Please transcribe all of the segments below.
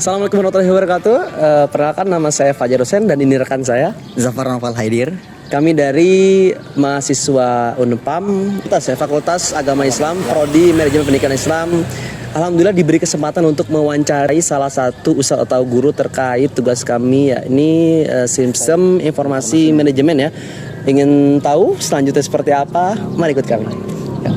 Assalamualaikum warahmatullahi wabarakatuh. Perkenalkan, nama saya Fajar Hussein dan ini rekan saya Zafar Noval Haidir. Kami dari mahasiswa Unpam, saya Fakultas Agama Islam, Prodi Manajemen Pendidikan Islam. Alhamdulillah diberi kesempatan untuk mewawancarai salah satu ustadz atau guru terkait tugas kami, yakni sistem informasi manajemen ya. Ingin tahu selanjutnya seperti apa? Mari ikut kami. Ya.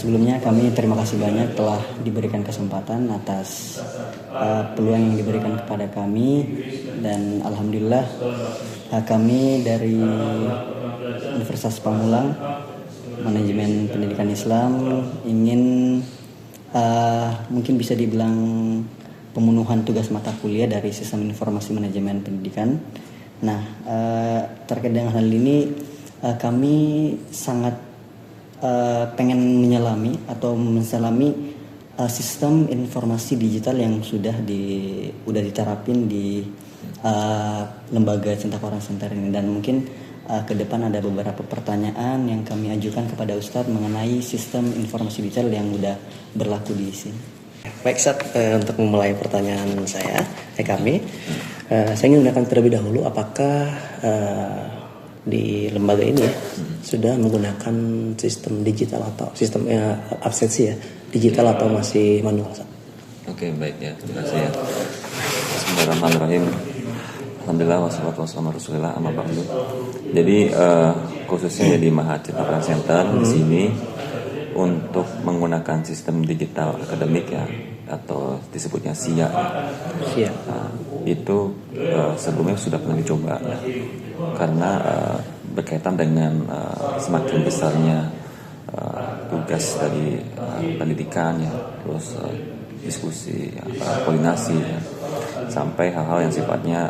Sebelumnya kami terima kasih banyak telah diberikan kesempatan atas peluang yang diberikan kepada kami, dan alhamdulillah kami dari Universitas Pamulang Manajemen Pendidikan Islam ingin mungkin bisa dibilang pemenuhan tugas mata kuliah dari Sistem Informasi Manajemen Pendidikan. Nah, terkait dengan hal ini kami sangat pengen menyelami atau menselami sistem informasi digital yang sudah diterapin di lembaga Centakoran Center ini, dan mungkin ke depan ada beberapa pertanyaan yang kami ajukan kepada Ustadz mengenai sistem informasi digital yang udah berlaku di sini. Baik Ustadz, untuk memulai pertanyaan saya ingin menanyakan terlebih dahulu apakah di lembaga ini sudah menggunakan sistem digital atau sistem absensi ya digital atau masih manual? Oke, baik ya, terima kasih ya. Bismillahirrahmanirrahim. Alhamdulillah wassalatu wassalamu ala Rasulillah, amma ba'du. Jadi khususnya di Mahat Centakoran Center di sini untuk menggunakan sistem digital akademik ya, atau disebutnya SIA. Iya. Nah, itu sebelumnya sudah pernah dicoba ya. Karena berkaitan dengan semakin besarnya tugas dari pendidikan ya, terus diskusi ya, koordinasi ya, sampai hal-hal yang sifatnya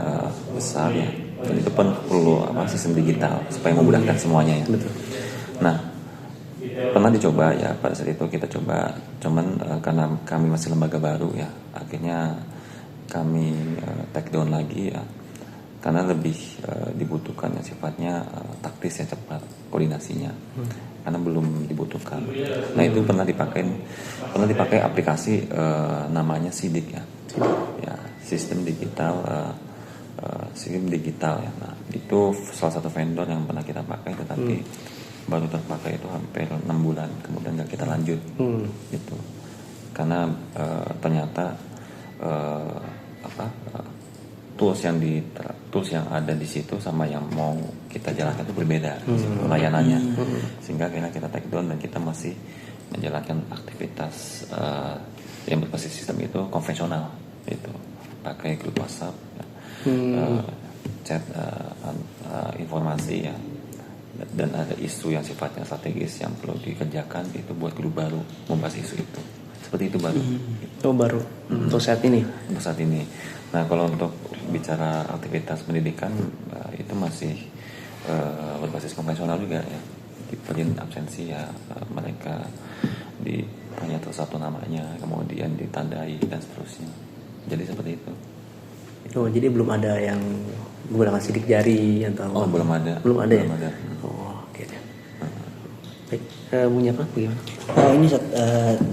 besar ya, dan itu pun perlu sistem digital supaya memudahkan semuanya ya. Betul. Nah, pernah dicoba ya, pada saat itu kita coba, cuman karena kami masih lembaga baru ya, akhirnya kami take down lagi ya, karena lebih dibutuhkan yang sifatnya taktis ya, cepat koordinasinya, karena belum dibutuhkan. Nah, itu pernah dipakai aplikasi namanya SIDIK ya, sistem digital ya. Nah, itu salah satu vendor yang pernah kita pakai, tetapi baru terpakai itu hampir 6 bulan, kemudian nggak kita lanjut gitu, karena ternyata tools yang ada di situ sama yang mau kita jalankan itu berbeda layanannya, sehingga akhirnya kita take down dan kita masih menjalankan aktivitas yang berbasis sistem itu konvensional, itu pakai grup WhatsApp, chat informasi ya, dan ada isu yang sifatnya strategis yang perlu dikerjakan, itu buat grup baru membahas isu itu. Seperti itu baru. Baru untuk saat ini. Untuk saat ini. Nah, kalau untuk bicara aktivitas pendidikan itu masih berbasis konvensional juga ya. Diberiin absensi ya, mereka ditanya satu namanya, kemudian ditandai dan seterusnya. Jadi seperti itu. Oh, jadi belum ada yang menggunakan sidik jari atau? Oh, belum ada. Belum ada ya? Ada. Oh, oke deh. Baik, punya apa? Bagaimana? Ini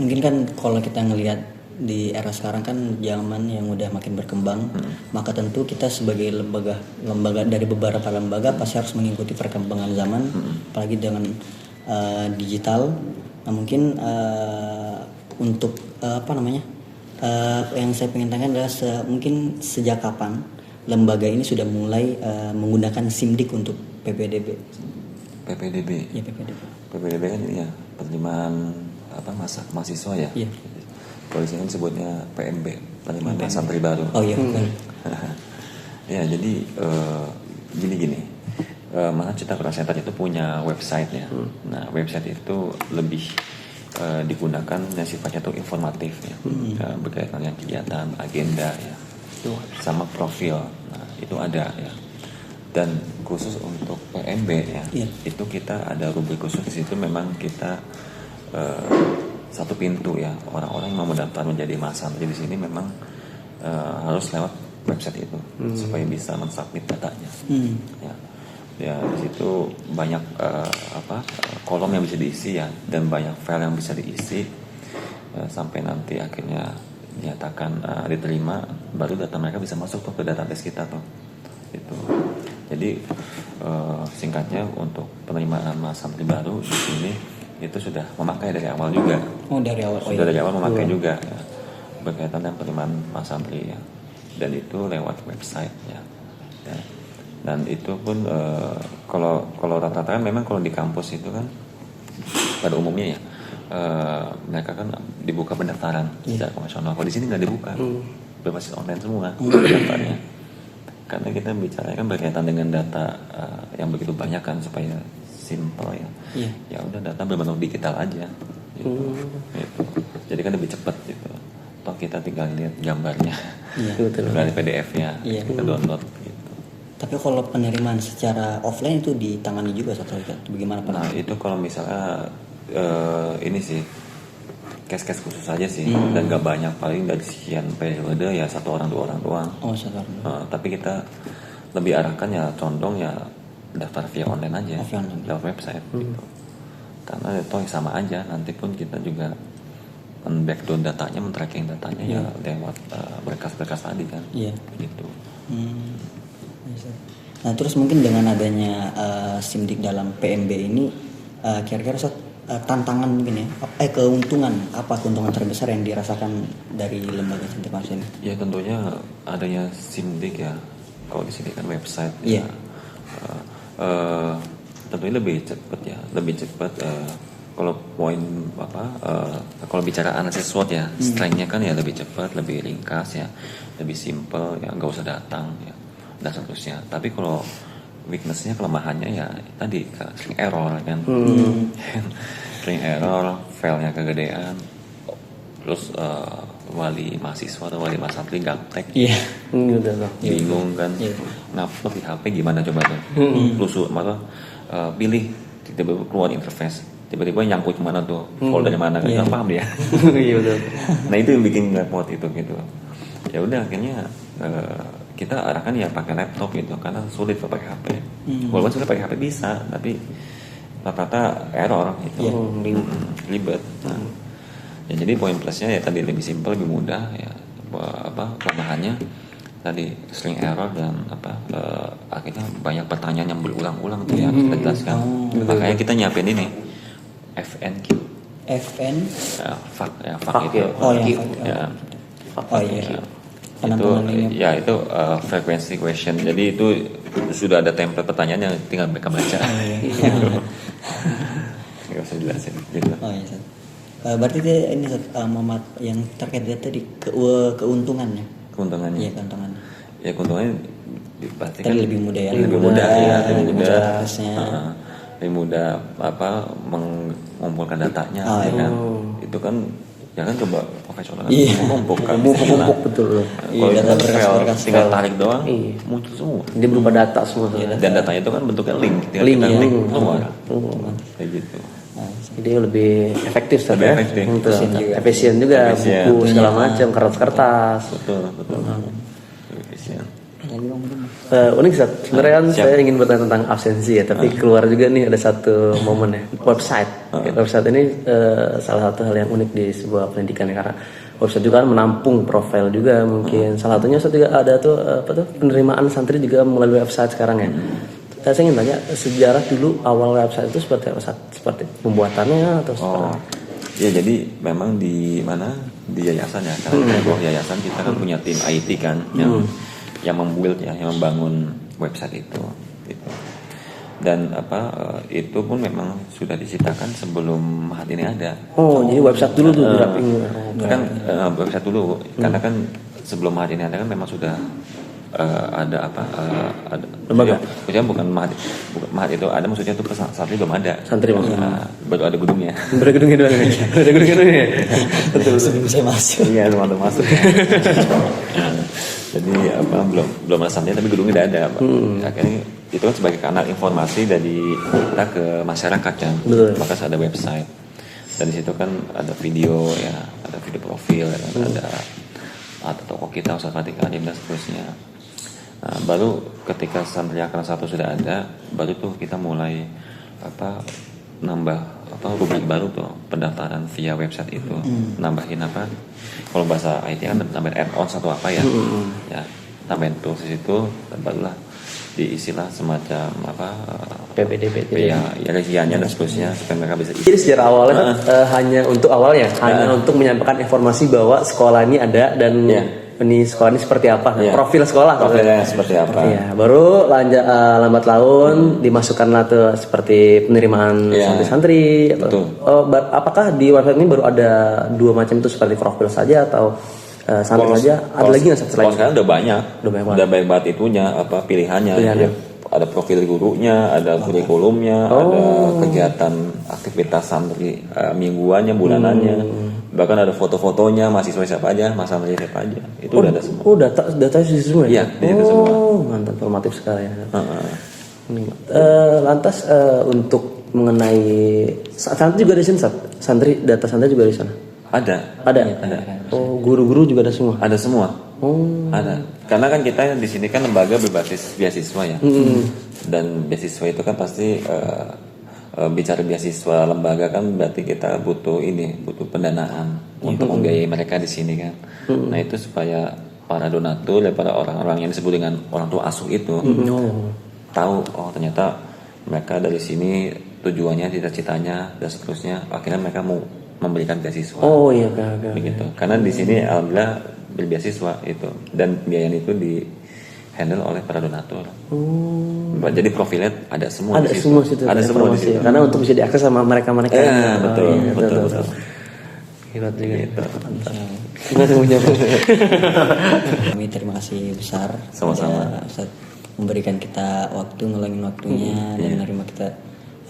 mungkin kan kalau kita ngelihat di era sekarang kan zaman yang udah makin berkembang, maka tentu kita sebagai lembaga dari beberapa lembaga pasti harus mengikuti perkembangan zaman, apalagi dengan digital. Nah, mungkin untuk yang saya pengen tanya adalah mungkin sejak kapan lembaga ini sudah mulai menggunakan SIMDIK untuk PPDB? PPDB. Ya, PPDB. PPDB kan ya penerimaan mahasiswa ya. Iya. Kalau di sini sebutnya PMB, penerimaan santri baru. Oh iya. Ya, jadi gini. Mana Cita Kurang Center itu punya website ya. Nah, website itu lebih digunakan yang sifatnya tuh informatif ya, berkaitan dengan kegiatan, agenda ya, sama profil. Nah, itu ada ya. Dan khusus untuk PMB ya, itu kita ada rubrik khusus di situ. Memang kita satu pintu ya, orang-orang yang mau mendaftar menjadi mahasiswa di sini memang harus lewat website itu supaya bisa mensubmit datanya. Ya di situ banyak kolom yang bisa diisi ya, dan banyak file yang bisa diisi sampai nanti akhirnya dinyatakan diterima, baru data mereka bisa masuk tuh ke database kita tuh. Itu. Jadi singkatnya untuk penerimaan mahasiswa baru di sini itu sudah memakai dari awal juga. Dari awal. Sudah dari awal memakai juga ya, berkaitan dengan penerimaan mahasiswa ya. Dan itu lewat website ya. Dan itu pun kalau rata-rata kan memang kalau di kampus itu kan pada umumnya ya mereka kan dibuka pendaftaran secara konvensional. Kalau di sini nggak dibuka, berbasis online semua pendaftarnya. Karena kita bicara kan berkaitan dengan data yang begitu banyak kan, supaya simple ya. Ya udah, data berbentuk digital aja. Gitu. Jadi kan lebih cepat gitu. Toh kita tinggal lihat gambarnya, tinggal di PDF-nya, kita download. Tapi kalau penerimaan secara offline itu ditangani juga satu bagaimana Pak? Nah itu kalau misalnya ini sih case-case khusus aja sih, dan gak banyak, paling dari sekian periode ya 1 orang 2 orang doang. Satu orang. Tapi kita lebih arahkan ya condong ya daftar via online aja, lewat website gitu. Karena itu yang sama aja, nanti pun kita juga backdown datanya, men-tracking datanya ya lewat berkas-berkas tadi kan. Gitu. Nah terus mungkin dengan adanya SIMDIK dalam PMB ini kira-kira tantangan mungkin ya, keuntungan terbesar yang dirasakan dari lembaga SIMDIK Mahasiswa ini? Ya tentunya adanya SIMDIK ya, kalau di sini kan website tentunya lebih cepat kalau poin kalau bicara analisis SWOT ya, strength-nya kan ya lebih cepat, lebih ringkas ya, lebih simple ya, nggak usah datang ya, dan seterusnya. Tapi kalau weakness-nya, kelemahannya ya tadi sering error kan, sering error, file-nya kegedean, terus wali mahasiswa atau wali mahasiswa gaptek, bingung kan, ngupload di HP gimana coba tuh, lusuh pilih tiba-tiba keluar interface, tiba-tiba nyangkut kemana tuh, foldernya mana kan, nggak paham dia. Nah itu yang bikin repot itu gitu. Ya udah akhirnya kita arahkan ya pakai laptop gitu, karena sulit pakai HP. Walaupun sudah pakai HP bisa, tapi rata-rata error gitu, ribet. Nah, ya jadi poin plusnya ya tadi lebih simpel, lebih mudah ya. Kelemahannya tadi sering error dan akhirnya banyak pertanyaan yang berulang-ulang tuh yang kita jelaskan. Makanya kita nyiapin ini FNQ. FAQ itu. Itu ya itu frequency question. Jadi itu sudah ada template pertanyaan yang tinggal mereka baca. Nggak usah jelasin gitu. Berarti ini yang terkait data di keuntungannya. Keuntungannya. Iya, keuntungannya. Ya keuntungannya pasti kan lebih mudah ya. Lebih mudah. Lebih mudah mengumpulkan datanya kan. Itu kan jangan coba profesional mengumpulkan betul. Kalau data berkas tinggal tarik doang muncul semua. Dia berupa data semua. Dan datanya itu kan bentuknya link, tinggal kita link keluar. Kayak gitu. Jadi lebih efektif saja. Efisien juga. Efisien. Buku segala macam, kertas. Betul. Efisien. Unik Sat. Sebenarnya kan saya ingin bertanya tentang absensi ya, tapi keluar juga nih ada satu momen ya, website. Website ini salah satu hal yang unik di sebuah pendidikan ya, karena website juga kan menampung profil juga mungkin. Salah satunya juga ada tuh penerimaan santri juga melalui website sekarang ya. Saya ingin tanya sejarah dulu awal website itu seperti apa, seperti pembuatannya atau Ya jadi memang di mana di yayasan ya, karena di bawah yayasan kita kan punya tim IT kan yang membuild ya, yang membangun website itu gitu. Dan itu pun memang sudah diciptakan sebelum Mahat ini ada. Jadi website dulu tuh kan website dulu karena kan sebelum Mahat ini ada kan memang sudah ada apa ada Lembaga? maksudnya bukan mahat itu ada, maksudnya itu santri belum ada, Santri maksudnya. baru ada gedungnya. Bergedung doang. Ada gedung-gedungnya. Betul. Sebelum saya masuk. Iya, sebelum masuk. Jadi apa belum ada santri tapi gedungnya udah ada, Pak. Akhirnya itu kan sebagai kanal informasi dari kita ke masyarakat kan. Betul. Maka ada website. Dan di situ kan ada video ya, ada video profil, ya, ada toko kita Ustaz Fatih Karim dan seterusnya. Nah, baru ketika santri akran 1 sudah ada, baru tuh kita mulai nambah rubrik baru tuh, pendaftaran via website itu. Nambahin apa? Kalau bahasa IT kan nambahin add-on atau apa ya. Ya, tambahin tools di situ dan barulah diisilah semacam PPDB ya rinciannya dan seterusnya supaya mereka bisa Jadi sejarah awalnya hanya untuk hanya untuk menyampaikan informasi bahwa sekolah ini ada dan ini sekolah ini seperti apa, profil sekolah. Profilnya seperti apa? Iya, baru lambat laun dimasukkanlah tuh seperti penerimaan santri-santri. Betul. Apakah di website ini baru ada 2 macam itu seperti profil saja atau santri saja? Ada lagi nggak selain? Sekarang udah banyak banget itunya pilihannya. Ya, ada profil gurunya, ada kurikulumnya, ada kegiatan aktivitas santri mingguannya, bulanannya, bahkan ada foto-fotonya mahasiswa siapa aja, santri siapa aja, itu udah ada semua. Oh, data di situ semua ya? Iya, di situ semua. Mantap, informatif sekali ya. Lantas untuk mengenai santri juga di sini, data santri juga di sana. Ada. Oh, guru-guru juga ada semua. Ada semua. Ada. Karena kan kita di sini kan lembaga berbasis beasiswa ya. Dan beasiswa itu kan pasti bicara beasiswa lembaga kan berarti kita butuh pendanaan untuk membiayai mereka di sini kan. Nah, itu supaya para donatur dan para orang-orang yang disebut dengan orang tua asuh itu tahu ternyata mereka dari sini tujuannya, cita-citanya dan seterusnya, akhirnya mereka mau memberikan beasiswa. Oh iya, begitu. Karena di sini alhamdulillah berbeasiswa itu dan biaya itu di handle oleh para donatur. Jadi profilnya ada semua. Ada di situ. semua situ. Ada semua di situ. Karena untuk bisa diakses sama mereka-mereka. Betul. Hebat juga. Gitu. Kami terima kasih besar. Sama-sama. Ustaz memberikan kita waktu, ngeluangin waktunya dan menerima kita.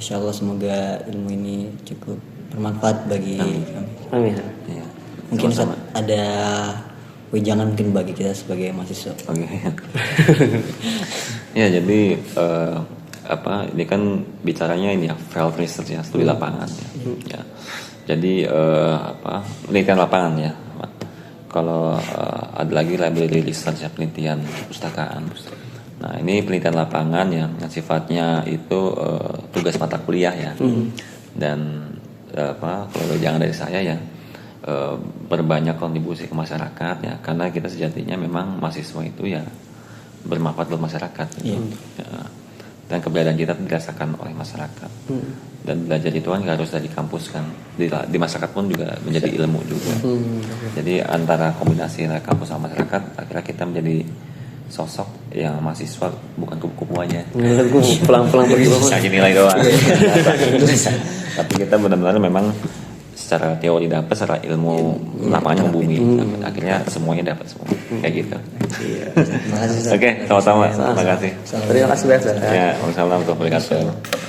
Insya Allah semoga ilmu ini cukup bermanfaat bagi kami. Amin. Iya. Mungkin Ustaz ada wejangan mungkin bagi kita sebagai mahasiswa. Oke. Ya, jadi ini kan bicaranya ini ya field research ya, studi lapangan ya. Ya. Jadi penelitian lapangan ya. Kalau ada lagi library research ya, penelitian perpustakaan. Nah, ini penelitian lapangan yang sifatnya itu tugas mata kuliah ya. Dan kalau jangan dari saya ya, berbanyak kontribusi ke masyarakat ya, karena kita sejatinya memang mahasiswa itu ya bermanfaat buat masyarakat ya. Dan keberadaan kita dirasakan oleh masyarakat. Dan belajar itu kan nggak harus dari kampus kan, di masyarakat pun juga menjadi ilmu juga. Jadi antara kombinasi kampus sama masyarakat, akhirnya kita menjadi sosok yang mahasiswa bukan kupu-kupu aja. Pelang-pelang bisa aja nilai doang. Tapi kita benar-benar memang secara teori dapat, secara ilmu lapangannya bumi. Akhirnya semuanya dapat semua. Kayak gitu. Oke, sama-sama. Terima kasih. Terima kasih banyak. Ya, wassalamualaikum warahmatullahi wabarakatuh.